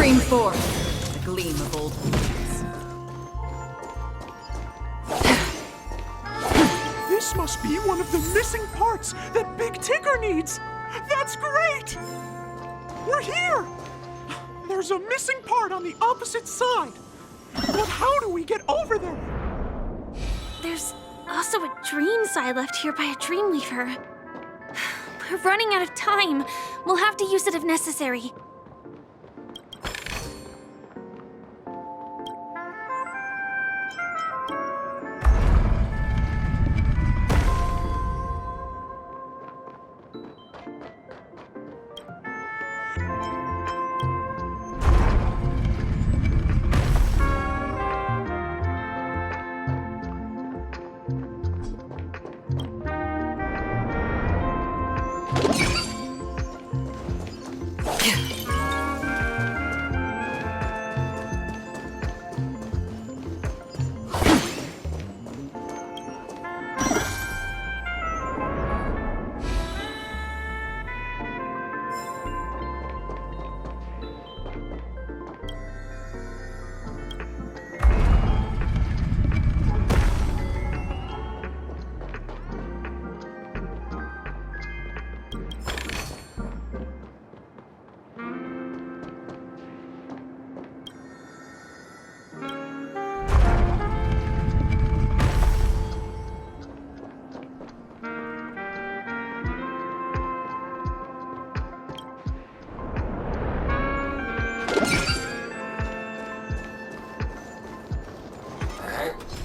Stream forth the gleam of old wounds. This must be one of the missing parts that Big Tigger needs. That's great! We're here! There's a missing part on the opposite side. But how do we get over there? There's also a dream side left here by a dream weaver. We're running out of time. We'll have to use it if necessary.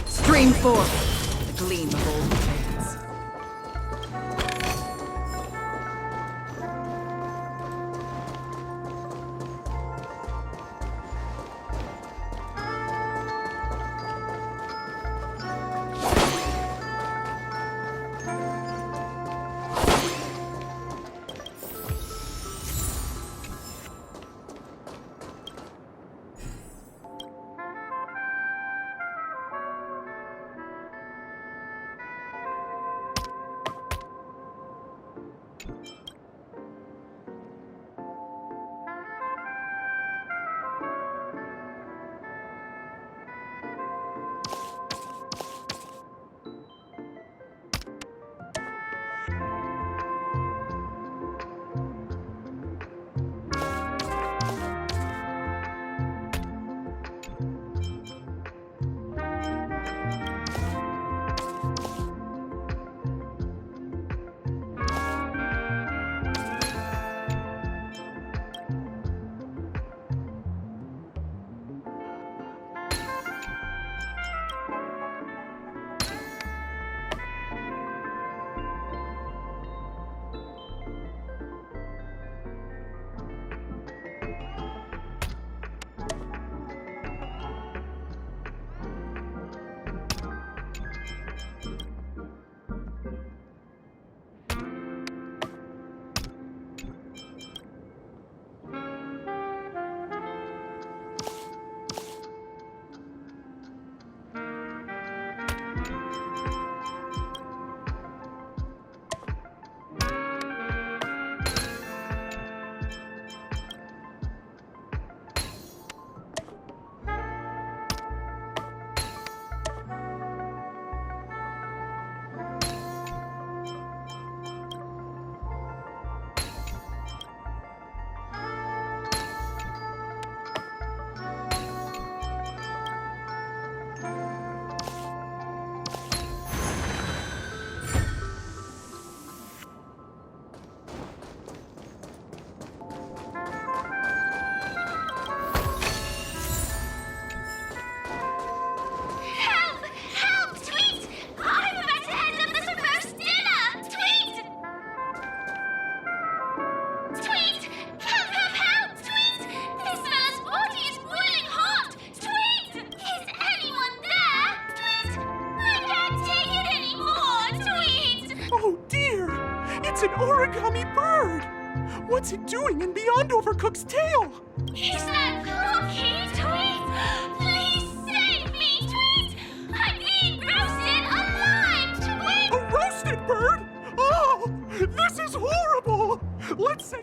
Stream forth the gleam of old wounds. It's an origami bird! What's it doing in Beyond Overcook's tail? Is that cookie, Tweet? Please save me, Tweet! I'm being roasted alive, Tweet! A roasted bird? Oh, this is horrible! Let's say...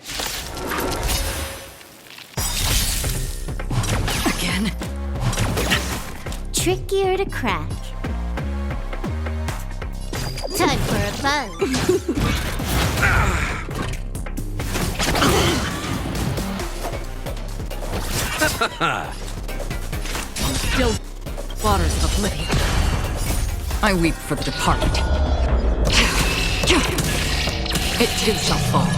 to crack. Time for a buzz. Still waters of oblivion. I weep for the departed. It too shall fall.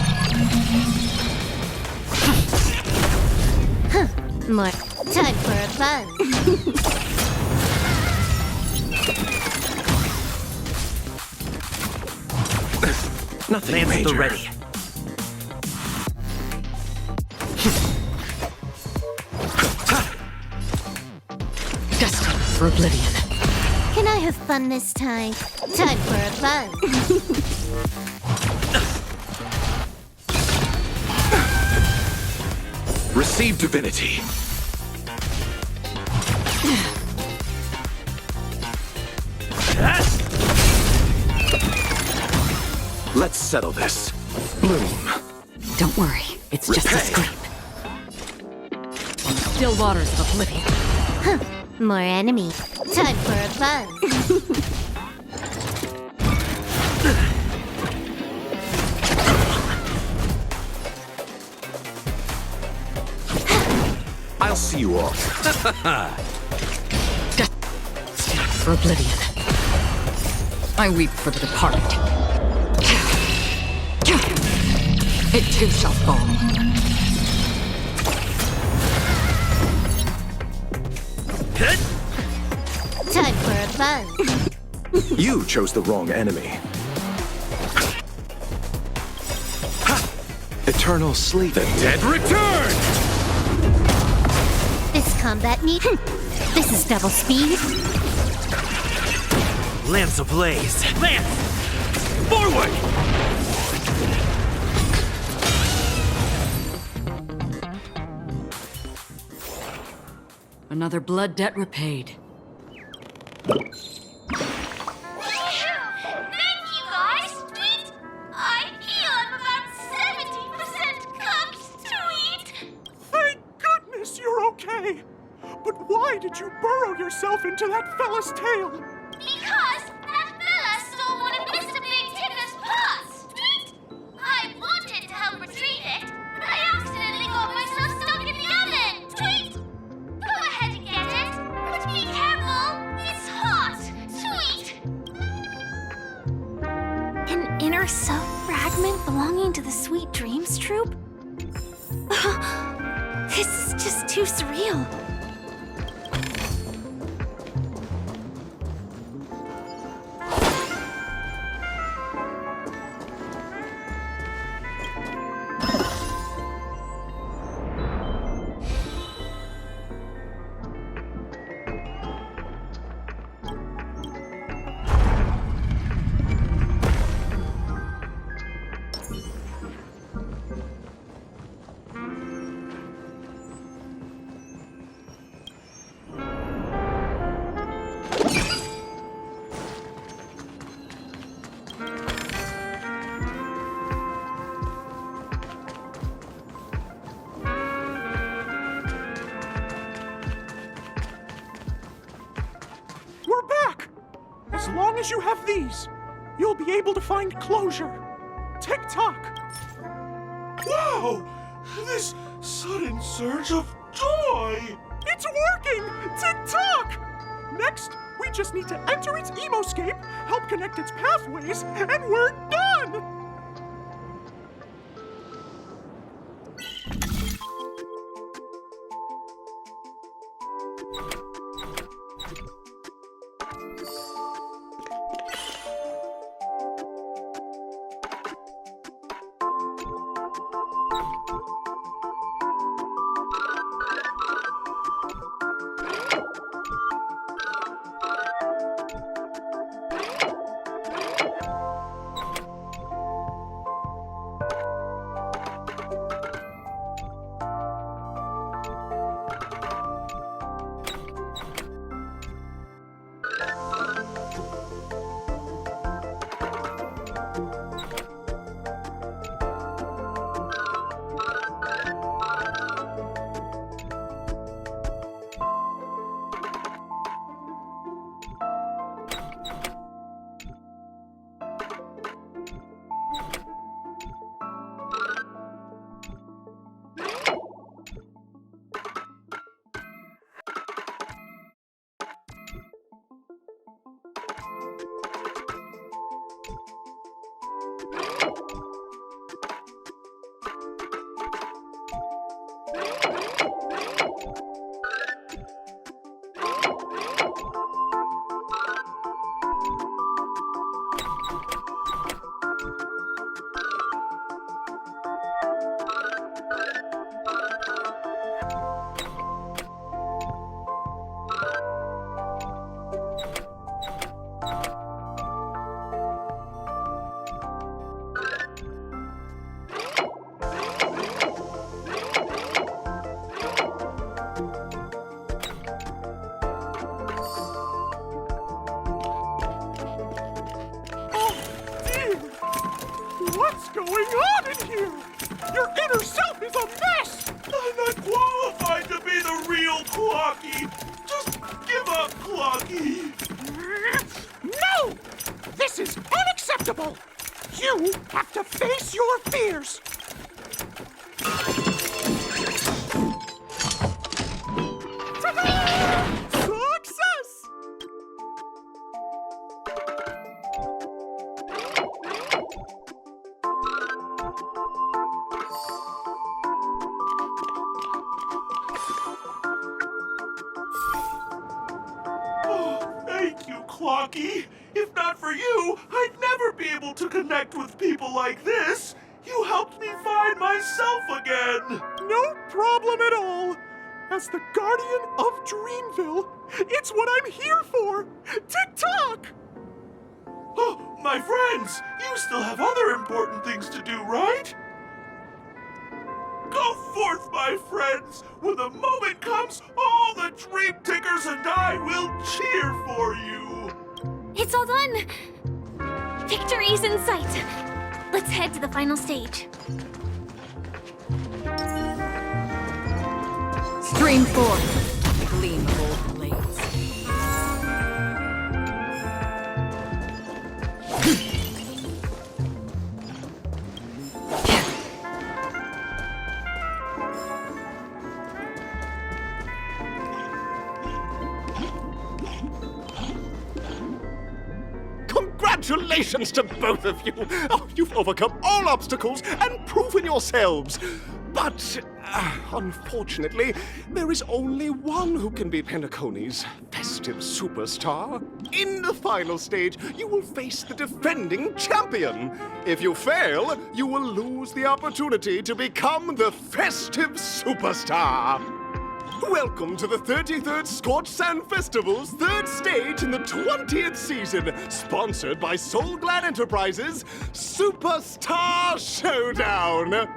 More. Time for a buzz. Nothing major. Ready. Destined for oblivion. Can I have fun this time? Time for a buzz. Receive divinity. Let's settle this. Bloom. Don't worry, it's just a Repay. scrape. Still waters of oblivion. More enemy. Time for a buzz. I'll see you all. Destined for oblivion. I weep for the departed. It too shall fall. Time for a buzz. You chose the wrong enemy. Eternal sleep. The dead return! This combat need. This is double speed. Lance ablaze. Lance! Forward! Another blood debt repaid. Thank you, guys. Sweet. I feel I'm about 70% cooked. Sweet. Thank goodness you're okay. But why did you burrow yourself into that fella's tail? Because that fella stole one of Mr. Big Ticker's pots. Sweet. I wanted to help retrieve it, but I accidentally got myself stuck in the oven. Sweet. Go ahead and get it, but be careful. It's hot. Sweet. An inner self fragment belonging to the Sweet Dreams troupe? This is just too surreal. We're back! As long as you have these, you'll be able to find closure. Tick-tock! Wow! This sudden surge of joy! It's working! Tick-tock! Next, we just need to enter its emoscape, help connect its pathways, and we're done! What's going on in here? Your inner self is a mess! I'm not qualified to be the real Clocky. Just give up, Clocky. No! This is unacceptable! You have to face your fears! Success! Oh, thank you, Clocky. If not for you, I'd never be able to connect with people like this. You helped me find myself again. No problem at all. As the guardian of Dreamville, it's what I'm here for. Tick-tock! Oh, my friends, you still have other important things to do, right? Go forth, my friends. When the moment comes, all the Dream Tickers and I will cheer for you. It's all done! Victory's in sight! Let's head to the final stage. Stream forth, gleam of old blades. Congratulations to both of you! Oh, you've overcome all obstacles and proven yourselves. But, unfortunately, there is only one who can be Penacony's festive superstar. In the final stage, you will face the defending champion. If you fail, you will lose the opportunity to become the festive superstar. Welcome to the 33rd Scorch Sand Festival's third stage in the 20th season, sponsored by Soul Glad Enterprises, Superstar Showdown!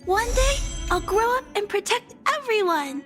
One day, I'll grow up and protect everyone.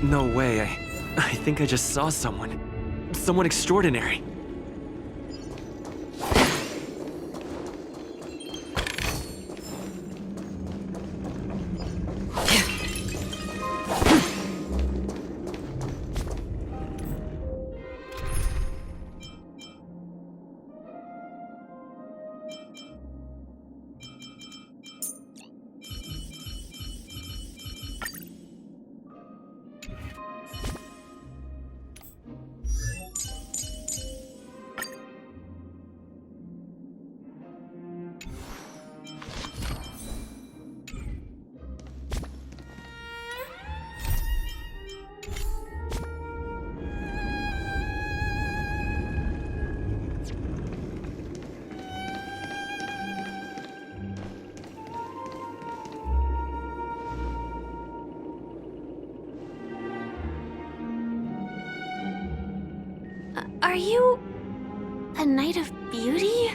No way, I think I just saw someone. Someone extraordinary. Are you a Knight of Beauty?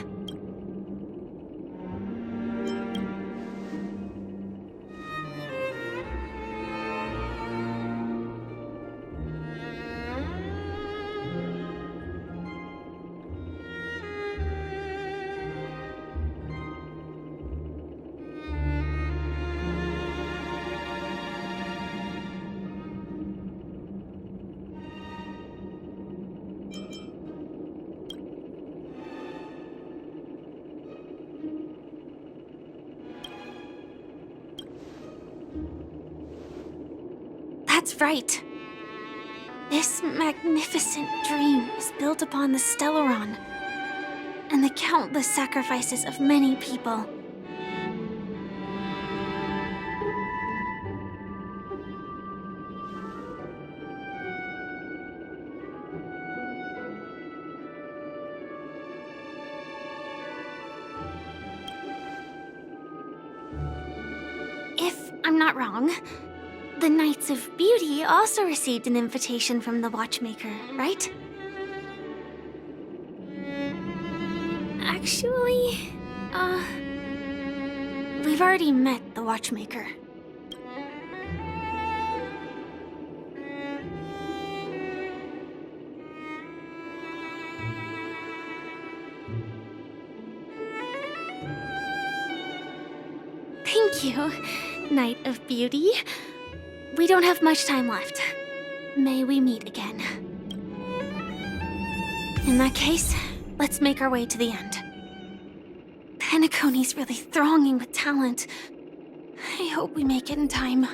That's right. This magnificent dream is built upon the Stellaron and the countless sacrifices of many people. If I'm not wrong, the Knights of Beauty also received an invitation from the Watchmaker, right? Actually, we've already met the Watchmaker. Thank you, Knight of Beauty. We don't have much time left. May we meet again. In that case, let's make our way to the end. Penacony's really thronging with talent. I hope we make it in time.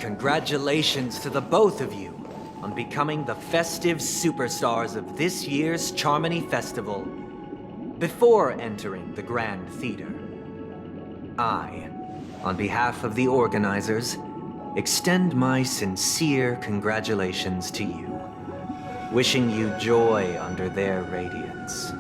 Congratulations to the both of you on becoming the festive superstars of this year's Charmony Festival. Before entering the Grand Theater, I, on behalf of the organizers, extend my sincere congratulations to you, wishing you joy under their radiance.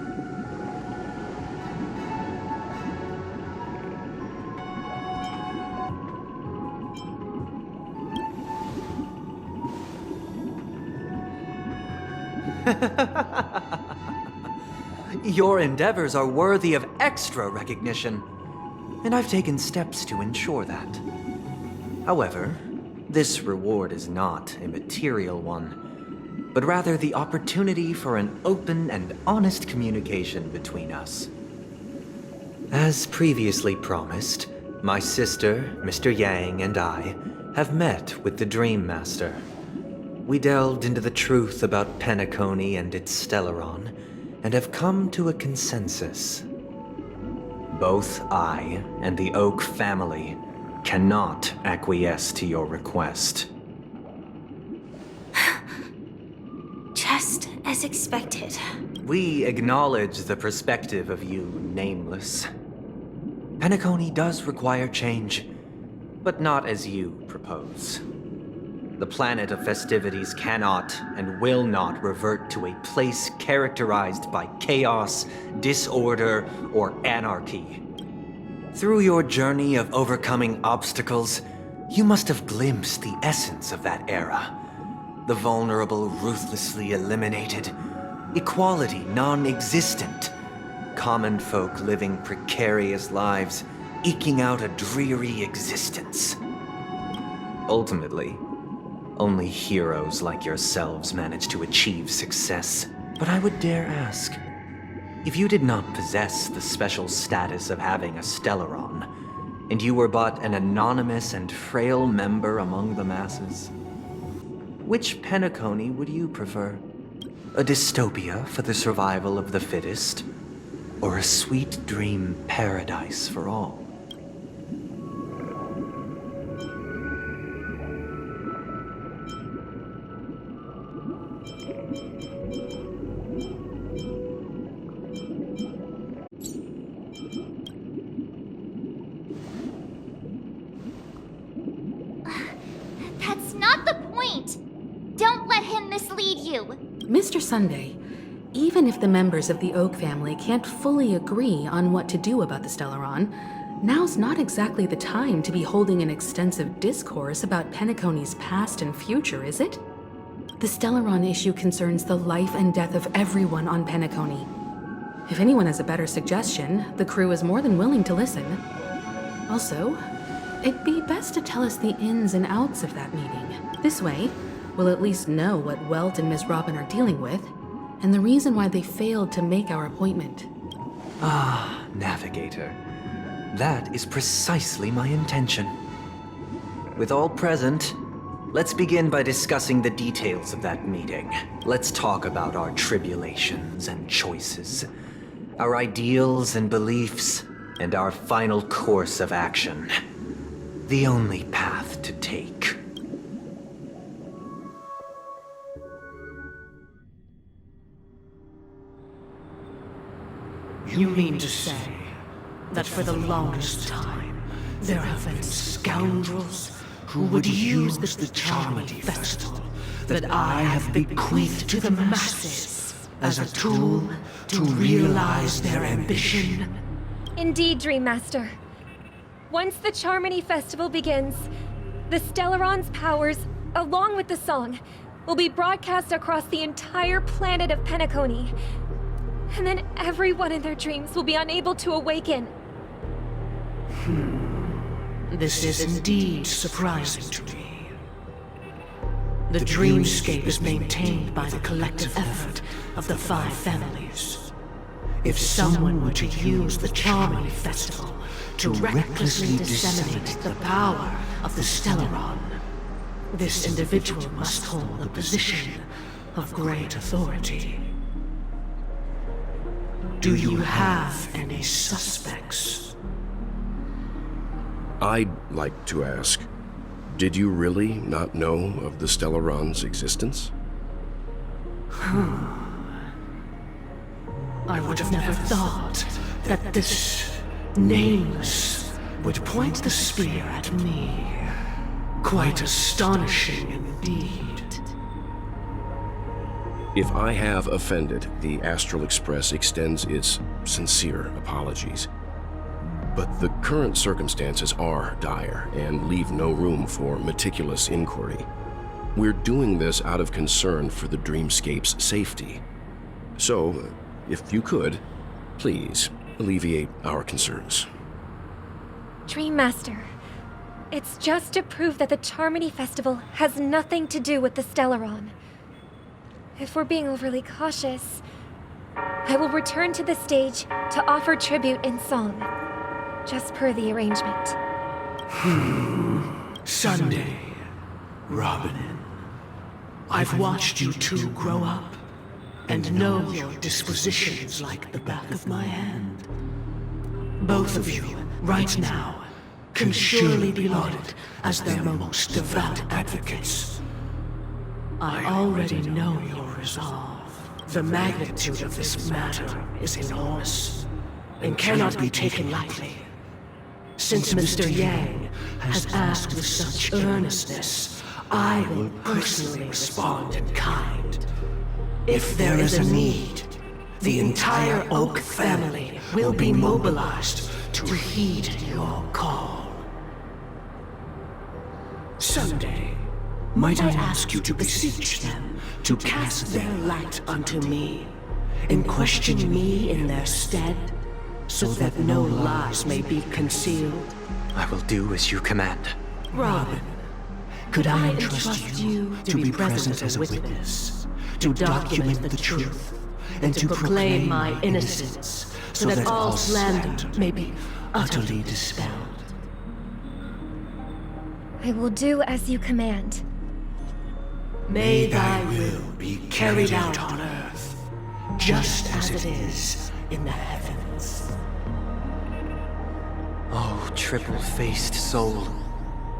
Your endeavors are worthy of extra recognition, and I've taken steps to ensure that. However, this reward is not a material one, but rather the opportunity for an open and honest communication between us. As previously promised, my sister, Mr. Yang, and I have met with the Dream Master. We delved into the truth about Penacony and its Stellaron, and have come to a consensus. Both I and the Oak family cannot acquiesce to your request. Just as expected. We acknowledge the perspective of you, Nameless. Penacony does require change, but not as you propose. The planet of festivities cannot and will not revert to a place characterized by chaos, disorder, or anarchy. Through your journey of overcoming obstacles, you must have glimpsed the essence of that era. The vulnerable ruthlessly eliminated, equality non-existent, common folk living precarious lives, eking out a dreary existence. Ultimately, only heroes like yourselves manage to achieve success. But I would dare ask, if you did not possess the special status of having a Stellaron, and you were but an anonymous and frail member among the masses, which Penacony would you prefer? A dystopia for the survival of the fittest, or a sweet dream paradise for all? That's not the point! Don't let him mislead you! Mr. Sunday, even if the members of the Oak family can't fully agree on what to do about the Stellaron, now's not exactly the time to be holding an extensive discourse about Penacony's past and future, is it? The Stellaron issue concerns the life and death of everyone on Penacony. If anyone has a better suggestion, the crew is more than willing to listen. Also, it'd be best to tell us the ins and outs of that meeting. This way, we'll at least know what Welt and Ms. Robin are dealing with, and the reason why they failed to make our appointment. Ah, Navigator. That is precisely my intention. With all present, let's begin by discussing the details of that meeting. Let's talk about our tribulations and choices, our ideals and beliefs, and our final course of action. The only path to take. You mean to say that for the longest time, there have been scoundrels who would use the Charming Festival that I have bequeathed to the masses as a tool to realize their ambition? Indeed, Dream Master. Once the Charmony Festival begins, the Stellaron's powers, along with the song, will be broadcast across the entire planet of Penacony. And then everyone in their dreams will be unable to awaken. This is indeed surprising to me. The dreamscape is maintained by the collective effort of the 5 families. If someone were to use the Charmony Festival to recklessly disseminate the power of the Stellaron, this individual must hold a position of great authority. Do you have any suspects? I'd like to ask, did you really not know of the Stellaron's existence? I would have never thought that this Nameless would point the spear at me. Quite astonishing indeed. If I have offended, the Astral Express extends its sincere apologies. But the current circumstances are dire and leave no room for meticulous inquiry. We're doing this out of concern for the Dreamscape's safety. So, if you could, please alleviate our concerns. Dream Master, it's just to prove that the Charmony Festival has nothing to do with the Stellaron. If we're being overly cautious, I will return to the stage to offer tribute in song, just per the arrangement. Sunday, Robin, I've watched you two grow up and know your dispositions like the back of my hand. Both of you, right now, can surely be lauded as their most devout advocates. I already know your resolve. The magnitude of this matter is enormous, and cannot be taken lightly. Since Mr. Yang has asked with such earnestness, I will personally respond in kind. If there is a need, the entire Oak family will be mobilized to heed your call. Someday, might I ask you to beseech them to cast their light unto me, and question me in their stead, so that no lies may be concealed? I will do as you command. Robin, could I entrust you to be present as a witness, to document the truth, and to proclaim my innocence, so that all slander may be utterly dispelled? I will do as you command. May thy will be carried out on earth, just as it is in the heavens. Oh, triple-faced soul,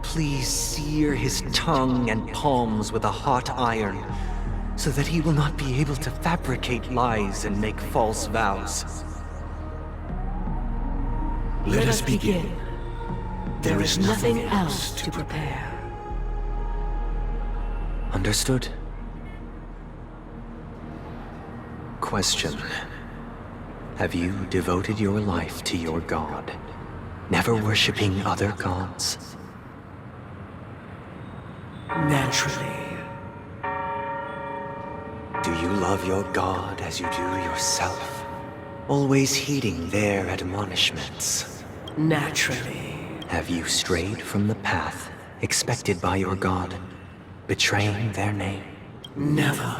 please sear his tongue and palms with a hot iron, so that he will not be able to fabricate lies and make false vows. Let us begin. There is nothing else to prepare. Understood. Question. Have you devoted your life to your god, never worshipping other gods? Naturally. Do you love your god as you do yourself, always heeding their admonishments? Naturally. Have you strayed from the path expected by your god, betraying their name? Never.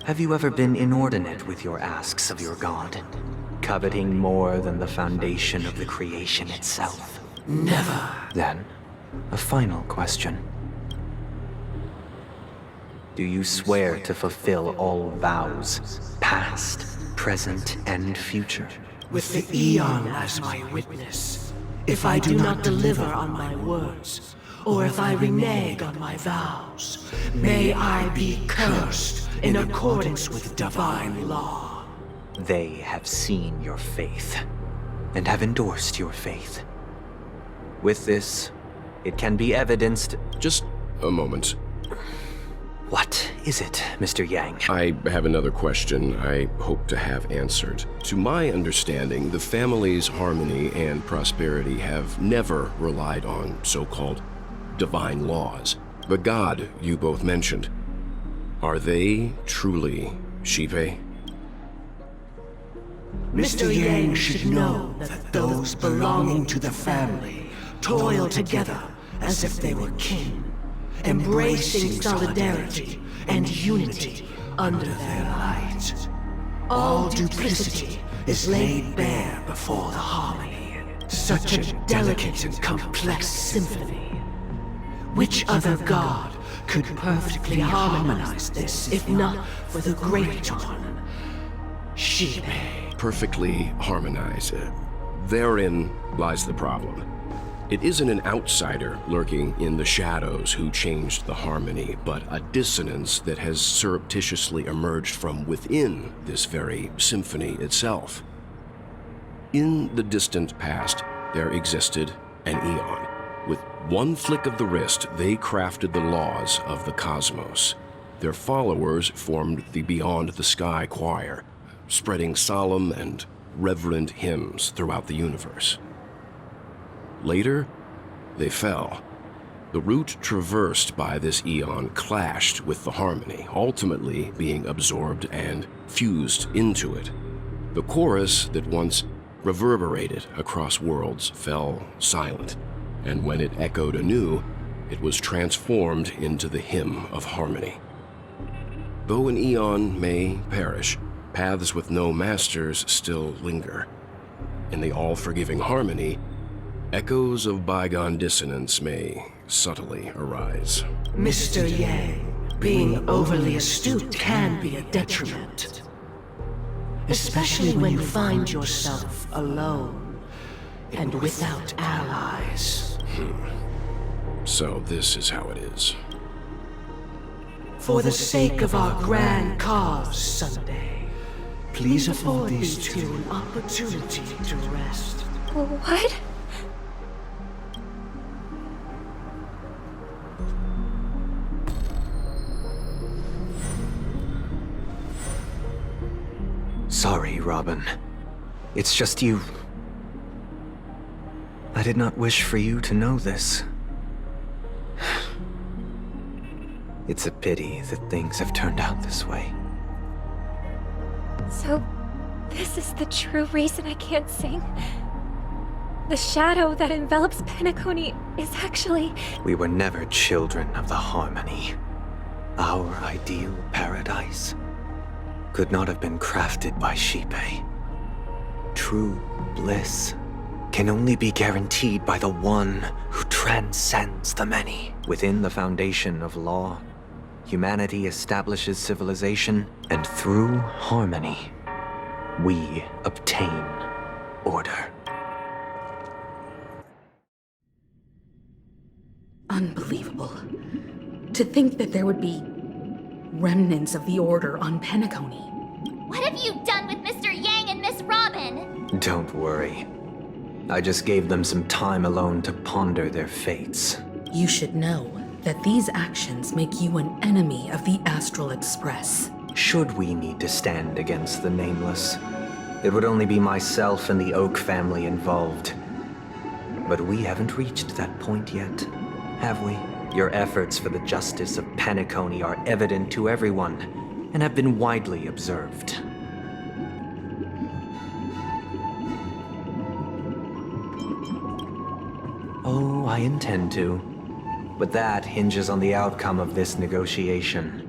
Have you ever been inordinate with your asks of your god, coveting more than the foundation of the creation itself? Never. Then, a final question. Do you swear to fulfill all vows, past, present, and future? With the Eon as my witness, if I do not deliver on my words, or if I renege on my vows, may I be cursed in accordance with divine law. They have seen your faith, and have endorsed your faith. With this, it can be evidenced... Just a moment. What is it, Mr. Yang? I have another question I hope to have answered. To my understanding, the family's harmony and prosperity have never relied on so-called divine laws. The god you both mentioned, are they truly Shive? Mr. Yang should know that those belonging to the family toil together as if they were kin, embracing solidarity and unity under their light. All duplicity is laid bare before the harmony. Such a delicate and complex symphony. Which other god could perfectly harmonize this, if not for the Great One, Shive? Perfectly harmonize. Therein lies the problem. It isn't an outsider lurking in the shadows who changed the harmony, but a dissonance that has surreptitiously emerged from within this very symphony itself. In the distant past, there existed an Eon. With one flick of the wrist, they crafted the laws of the cosmos. Their followers formed the Beyond the Sky Choir, spreading solemn and reverent hymns throughout the universe. Later, they fell. The route traversed by this Eon clashed with the harmony, ultimately being absorbed and fused into it. The chorus that once reverberated across worlds fell silent, and when it echoed anew, it was transformed into the hymn of harmony. Though an Eon may perish, paths with no masters still linger. In the all-forgiving harmony, echoes of bygone dissonance may subtly arise. Mr. Yang, being overly astute can be a detriment. Especially when you find yourself alone and without allies. So this is how it is. For the sake of our grand cause, Sunday, please afford these two an opportunity to rest. What? Sorry, Robin. It's just you. I did not wish for you to know this. It's a pity that things have turned out this way. So, this is the true reason I can't sing? The shadow that envelops Penacony is actually... We were never children of the harmony. Our ideal paradise could not have been crafted by Shipe. True bliss can only be guaranteed by the one who transcends the many. Within the foundation of law, humanity establishes civilization, and through harmony, we obtain order. Unbelievable. To think that there would be remnants of the Order on Penacony. What have you done with Mr. Yang and Miss Robin? Don't worry. I just gave them some time alone to ponder their fates. You should know that these actions make you an enemy of the Astral Express. Should we need to stand against the Nameless, it would only be myself and the Oak family involved. But we haven't reached that point yet, have we? Your efforts for the justice of Penacony are evident to everyone, and have been widely observed. Oh, I intend to. But that hinges on the outcome of this negotiation.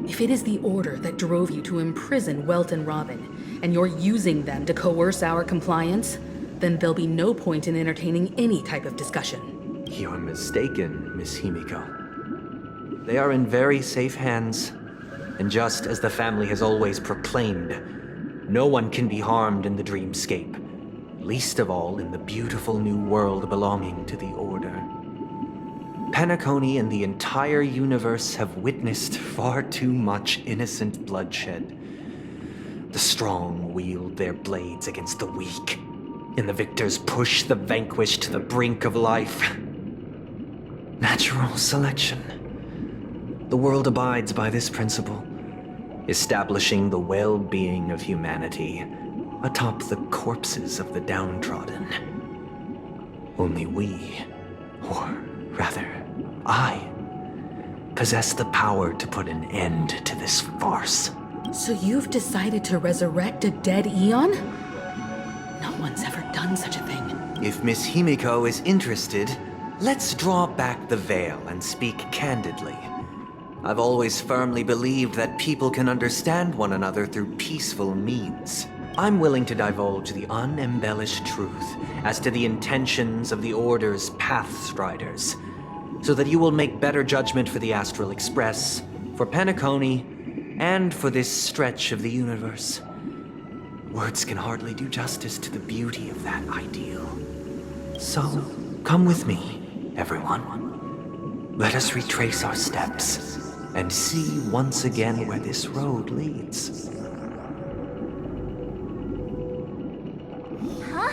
If it is the Order that drove you to imprison Welt and Robin, and you're using them to coerce our compliance, then there'll be no point in entertaining any type of discussion. You're mistaken, Miss Himiko. They are in very safe hands, and just as the family has always proclaimed, no one can be harmed in the dreamscape, least of all in the beautiful new world belonging to the Order. Penacony and the entire universe have witnessed far too much innocent bloodshed. The strong wield their blades against the weak, and the victors push the vanquished to the brink of life. Natural selection. The world abides by this principle, establishing the well-being of humanity atop the corpses of the downtrodden. Only we, or rather, I, possess the power to put an end to this farce. So you've decided to resurrect a dead Eon? No one's ever done such a thing. If Miss Himiko is interested, let's draw back the veil and speak candidly. I've always firmly believed that people can understand one another through peaceful means. I'm willing to divulge the unembellished truth as to the intentions of the Order's Pathstriders, so that you will make better judgment for the Astral Express, for Penacony, and for this stretch of the universe. Words can hardly do justice to the beauty of that ideal. So, come with me, everyone. Let us retrace our steps and see once again where this road leads. Huh?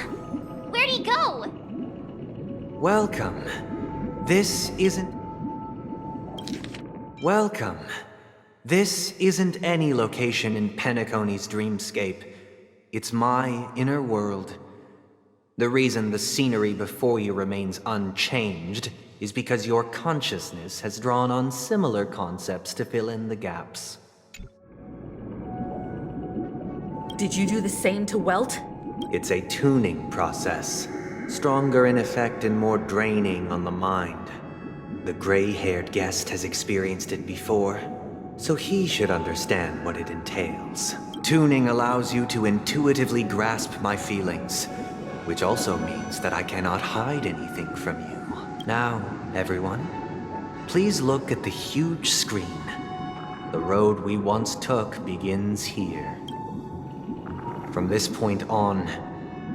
Where'd he go? Welcome. This isn't any location in Penacony's dreamscape. It's my inner world. The reason the scenery before you remains unchanged is because your consciousness has drawn on similar concepts to fill in the gaps. Did you do the same to Welt? It's a tuning process, stronger in effect and more draining on the mind. The gray-haired guest has experienced it before, so he should understand what it entails. Tuning allows you to intuitively grasp my feelings, which also means that I cannot hide anything from you. Now, everyone, please look at the huge screen. The road we once took begins here. From this point on,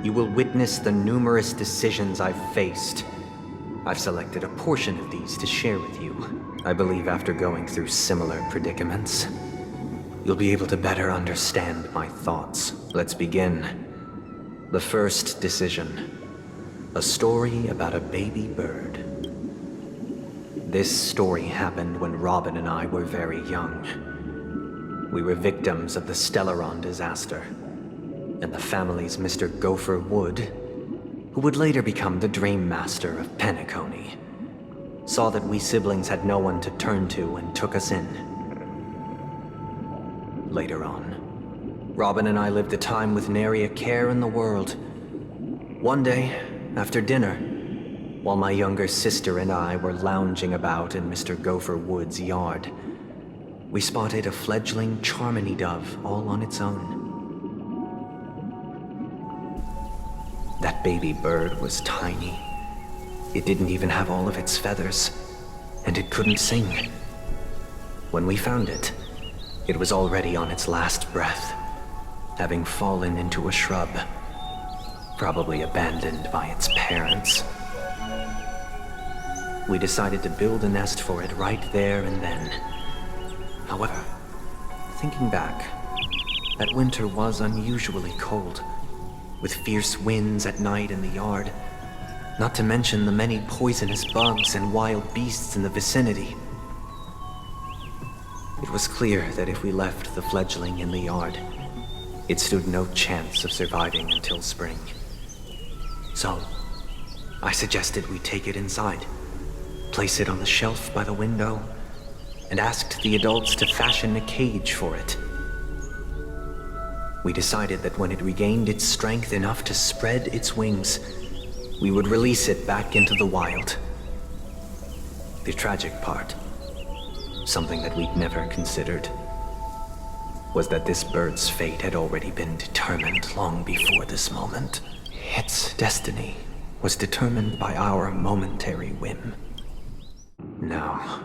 you will witness the numerous decisions I've faced. I've selected a portion of these to share with you. I believe after going through similar predicaments, you'll be able to better understand my thoughts. Let's begin. The first decision. A story about a baby bird. This story happened when Robin and I were very young. We were victims of the Stellaron disaster, and the family's Mr. Gopher Wood, who would later become the Dream Master of Penacony, saw that we siblings had no one to turn to and took us in. Later on, Robin and I lived a time with nary a care in the world. One day, after dinner, while my younger sister and I were lounging about in Mr. Gopher Wood's yard, we spotted a fledgling Charmony dove all on its own. That baby bird was tiny. It didn't even have all of its feathers, and it couldn't sing. When we found it, it was already on its last breath, having fallen into a shrub, probably abandoned by its parents. We decided to build a nest for it right there and then. However, thinking back, that winter was unusually cold, with fierce winds at night in the yard, not to mention the many poisonous bugs and wild beasts in the vicinity. It was clear that if we left the fledgling in the yard, it stood no chance of surviving until spring. So, I suggested we take it inside, place it on the shelf by the window, and asked the adults to fashion a cage for it. We decided that when it regained its strength enough to spread its wings, we would release it back into the wild. The tragic part, something that we'd never considered, was that this bird's fate had already been determined long before this moment. Its destiny was determined by our momentary whim. Now,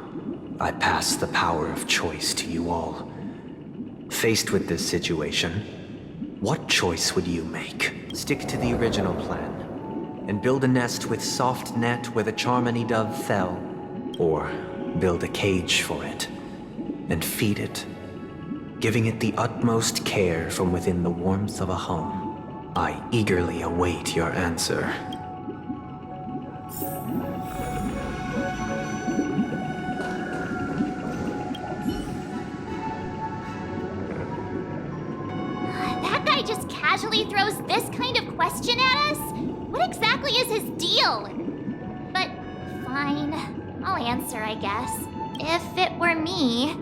I pass the power of choice to you all. Faced with this situation, what choice would you make? Stick to the original plan, and build a nest with soft net where the Charmony dove fell, or build a cage for it, and feed it, giving it the utmost care from within the warmth of a home. I eagerly await your answer. Just casually throws this kind of question at us? What exactly is his deal? But fine, I'll answer, I guess. If it were me,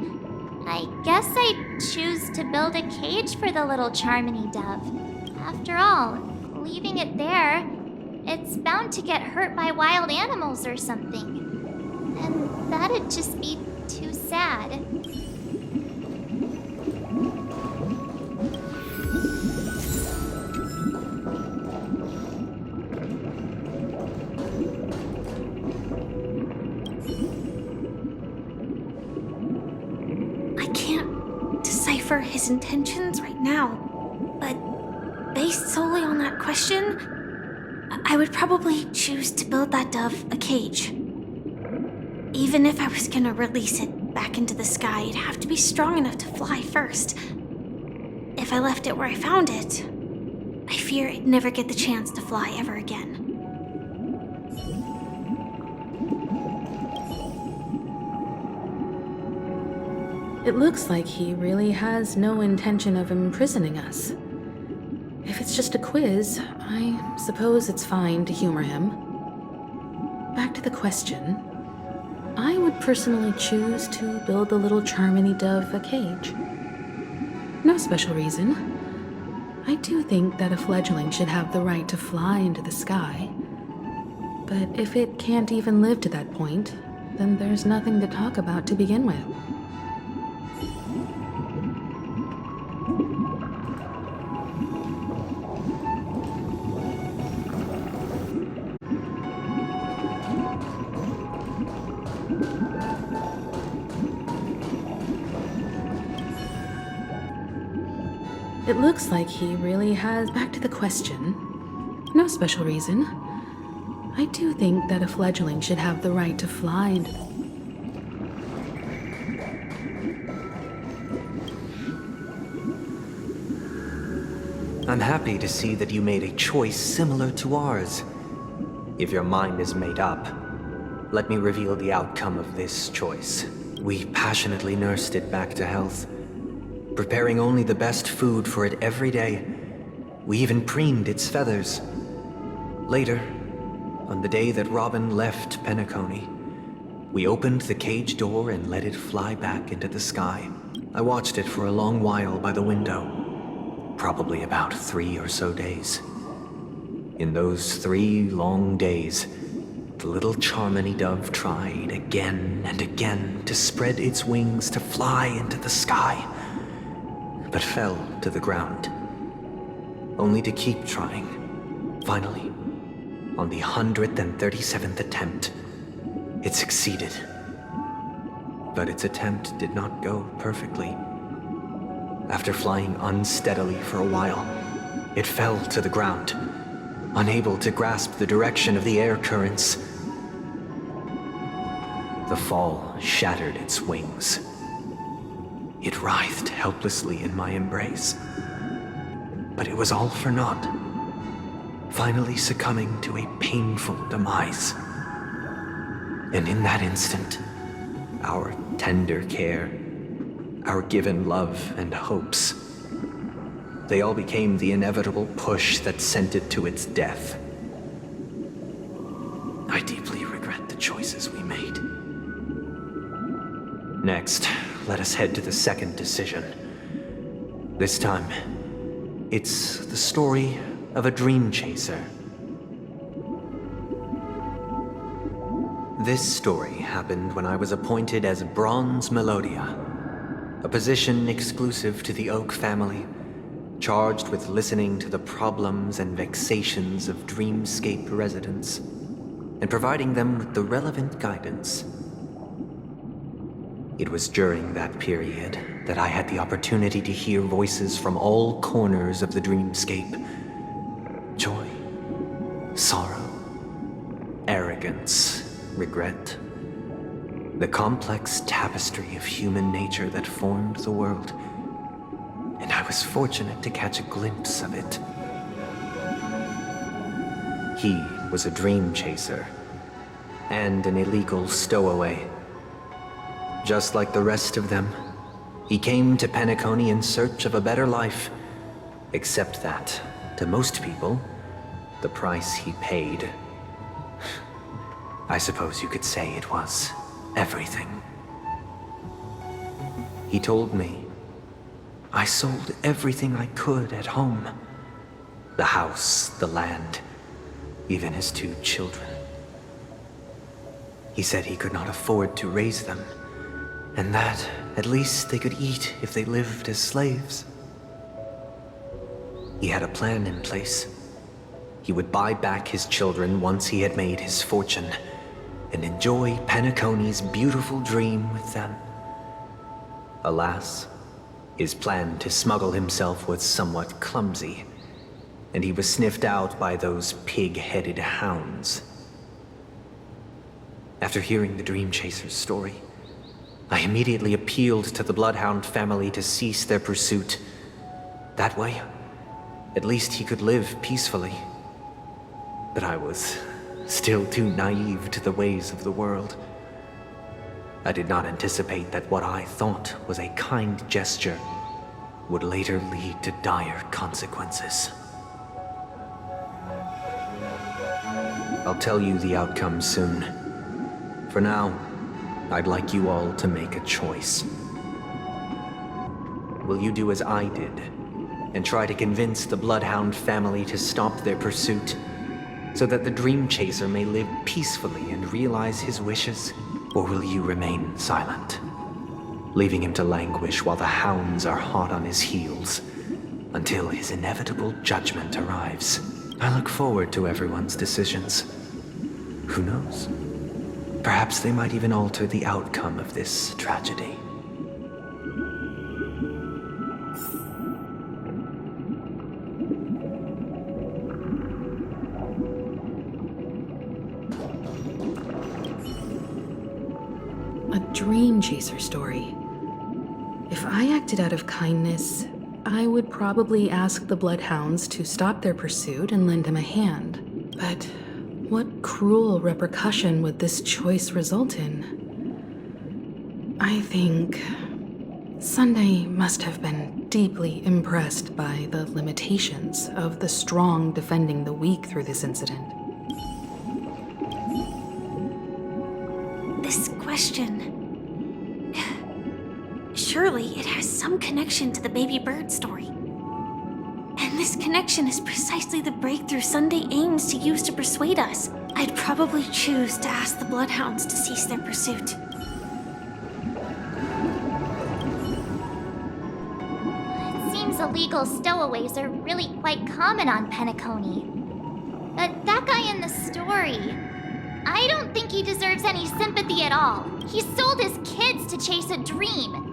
I guess I'd choose to build a cage for the little Charmony dove. After all, leaving it there, it's bound to get hurt by wild animals or something. And that'd just be too sad. His intentions right now, but based solely on that question, I would probably choose to build that dove a cage. Even if I was gonna release it back into the sky, it'd have to be strong enough to fly first. If I left it where I found it, I fear it'd never get the chance to fly ever again. It looks like he really has no intention of imprisoning us. If it's just a quiz, I suppose it's fine to humor him. Back to the question. I would personally choose to build the little Charmony dove a cage. No special reason. I do think that a fledgling should have the right to fly into the sky. But if it can't even live to that point, then there's nothing to talk about to begin with. It looks like he really has... Back to the question. No special reason. I do think that a fledgling should have the right to fly into the... I'm happy to see that you made a choice similar to ours. If your mind is made up, let me reveal the outcome of this choice. We passionately nursed it back to health, preparing only the best food for it every day. We even preened its feathers. Later, on the day that Robin left Penacony, we opened the cage door and let it fly back into the sky. I watched it for a long while by the window. Probably about 3 or so days. In those 3 long days, the little Charmony dove tried again and again to spread its wings to fly into the sky, but fell to the ground, only to keep trying. Finally, on the 137th attempt, it succeeded. But its attempt did not go perfectly. After flying unsteadily for a while, it fell to the ground, unable to grasp the direction of the air currents. The fall shattered its wings. It writhed helplessly in my embrace. But it was all for naught, finally succumbing to a painful demise. And in that instant, our tender care, our given love and hopes, they all became the inevitable push that sent it to its death. I deeply regret the choices we made. Next, let us head to the second decision. This time, it's the story of a dream chaser. This story happened when I was appointed as Bronze Melodia, a position exclusive to the Oak family, charged with listening to the problems and vexations of Dreamscape residents, and providing them with the relevant guidance. It was during that period that I had the opportunity to hear voices from all corners of the Dreamscape. Joy, sorrow, arrogance, regret. The complex tapestry of human nature that formed the world. And I was fortunate to catch a glimpse of it. He was a dream chaser, and an illegal stowaway. Just like the rest of them, he came to Penacony in search of a better life, except that, to most people, the price he paid, I suppose you could say it was everything. He told me I sold everything I could at home. The house, the land, even his 2 children. He said he could not afford to raise them, and that at least they could eat if they lived as slaves. He had a plan in place. He would buy back his children once he had made his fortune, and enjoy Penacony's beautiful dream with them. Alas, his plan to smuggle himself was somewhat clumsy, and he was sniffed out by those pig-headed hounds. After hearing the Dream Chaser's story, I immediately appealed to the Bloodhound family to cease their pursuit. That way, at least he could live peacefully. But I was still too naive to the ways of the world. I did not anticipate that what I thought was a kind gesture would later lead to dire consequences. I'll tell you the outcome soon. For now, I'd like you all to make a choice. Will you do as I did, and try to convince the Bloodhound family to stop their pursuit, so that the Dream Chaser may live peacefully and realize his wishes? Or will you remain silent, leaving him to languish while the hounds are hot on his heels, until his inevitable judgment arrives? I look forward to everyone's decisions. Who knows? Perhaps they might even alter the outcome of this tragedy. dream chaser story. If I acted out of kindness, I would probably ask the Bloodhounds to stop their pursuit and lend him a hand. But what cruel repercussion would this choice result in? I think Sunday must have been deeply impressed by the limitations of the strong defending the weak through this incident. This question... Surely it has some connection to the baby bird story. And this connection is precisely the breakthrough Sunday aims to use to persuade us. I'd probably choose to ask the Bloodhounds to cease their pursuit. It seems illegal stowaways are really quite common on Penacony. But that guy in the story, I don't think he deserves any sympathy at all. He sold his kids to chase a dream.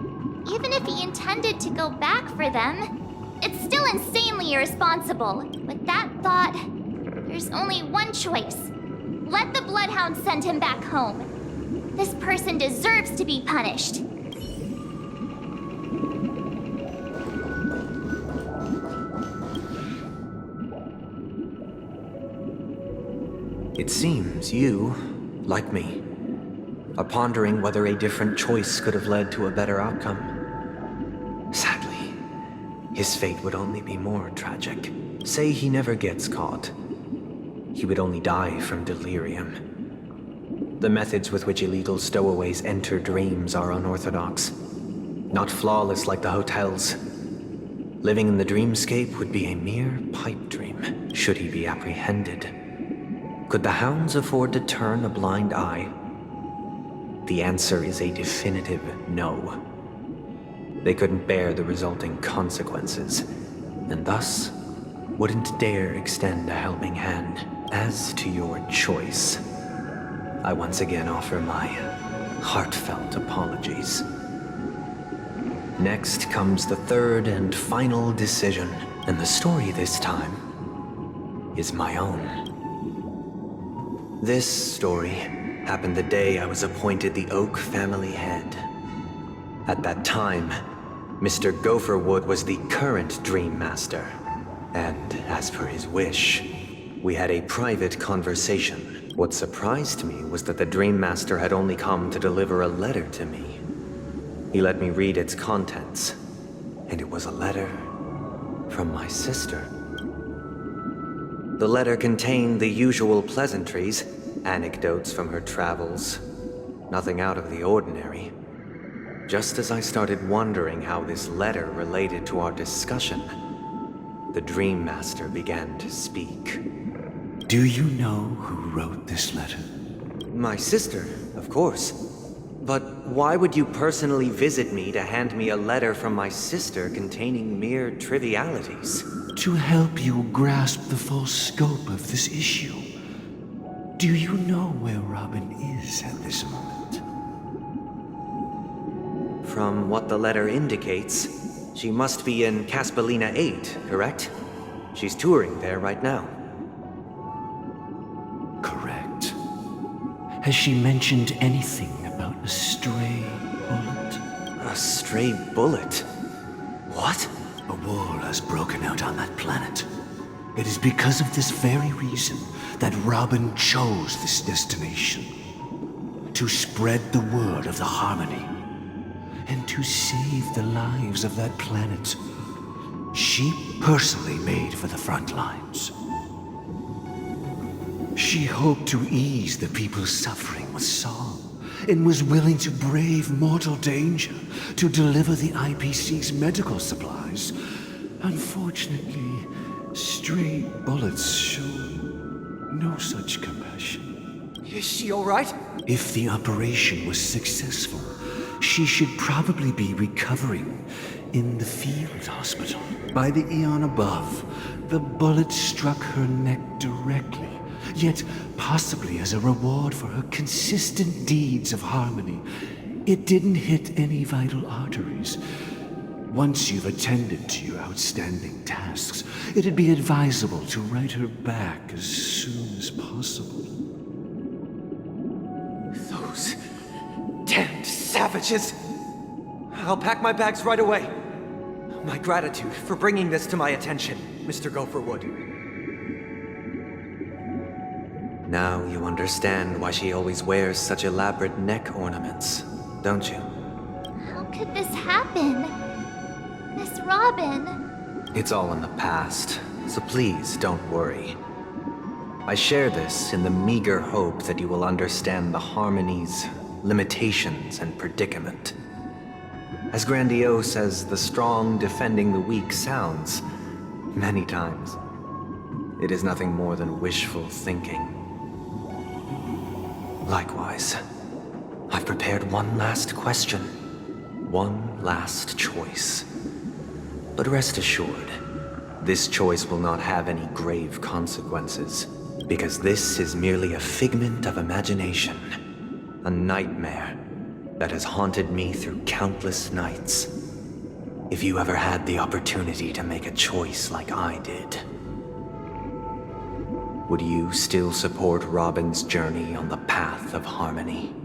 Even if he intended to go back for them, it's still insanely irresponsible. With that thought, there's only one choice. Let the Bloodhound send him back home. This person deserves to be punished. It seems you, like me, are pondering whether a different choice could have led to a better outcome. Sadly, his fate would only be more tragic. Say he never gets caught. He would only die from delirium. The methods with which illegal stowaways enter dreams are unorthodox, not flawless like the hotels. Living in the dreamscape would be a mere pipe dream, should he be apprehended. Could the hounds afford to turn a blind eye? The answer is a definitive no. They couldn't bear the resulting consequences, and thus wouldn't dare extend a helping hand. As to your choice, I once again offer my heartfelt apologies. Next comes the third and final decision, and the story this time is my own. This story happened the day I was appointed the Oak family head. At that time, Mr. Gopherwood was the current Dream Master, and as per his wish, we had a private conversation. What surprised me was that the Dream Master had only come to deliver a letter to me. He let me read its contents, and it was a letter from my sister. The letter contained the usual pleasantries, anecdotes from her travels, nothing out of the ordinary. Just as I started wondering how this letter related to our discussion, the Dream Master began to speak. Do you know who wrote this letter? My sister, of course. But why would you personally visit me to hand me a letter from my sister containing mere trivialities? To help you grasp the full scope of this issue. Do you know where Robin is at this moment? From what the letter indicates, she must be in Caspelina 8, correct? She's touring there right now. Correct. Has she mentioned anything about a stray bullet? A stray bullet? What? A war has broken out on that planet. It is because of this very reason that Robin chose this destination. To spread the word of the Harmony. And to save the lives of that planet. She personally made for the front lines. She hoped to ease the people's suffering with song, and was willing to brave mortal danger to deliver the IPC's medical supplies. Unfortunately, stray bullets show no such compassion. Is she all right? If the operation was successful, she should probably be recovering in the field hospital. By the eon above, the bullet struck her neck directly, yet possibly as a reward for her consistent deeds of harmony. It didn't hit any vital arteries. Once you've attended to your outstanding tasks, it'd be advisable to write her back as soon as possible. Those damned savages! savages! I'll pack my bags right away. My gratitude for bringing this to my attention, Mr. Gopherwood. Now you understand why she always wears such elaborate neck ornaments, don't you? How could this happen? Miss Robin. It's all in the past, so please don't worry. I share this in the meager hope that you will understand the harmony's limitations and predicament. As grandiose as the strong defending the weak sounds, many times, it is nothing more than wishful thinking. Likewise, I've prepared one last question, one last choice. But rest assured, this choice will not have any grave consequences, because this is merely a figment of imagination, a nightmare that has haunted me through countless nights. If you ever had the opportunity to make a choice like I did, would you still support Robin's journey on the path of harmony?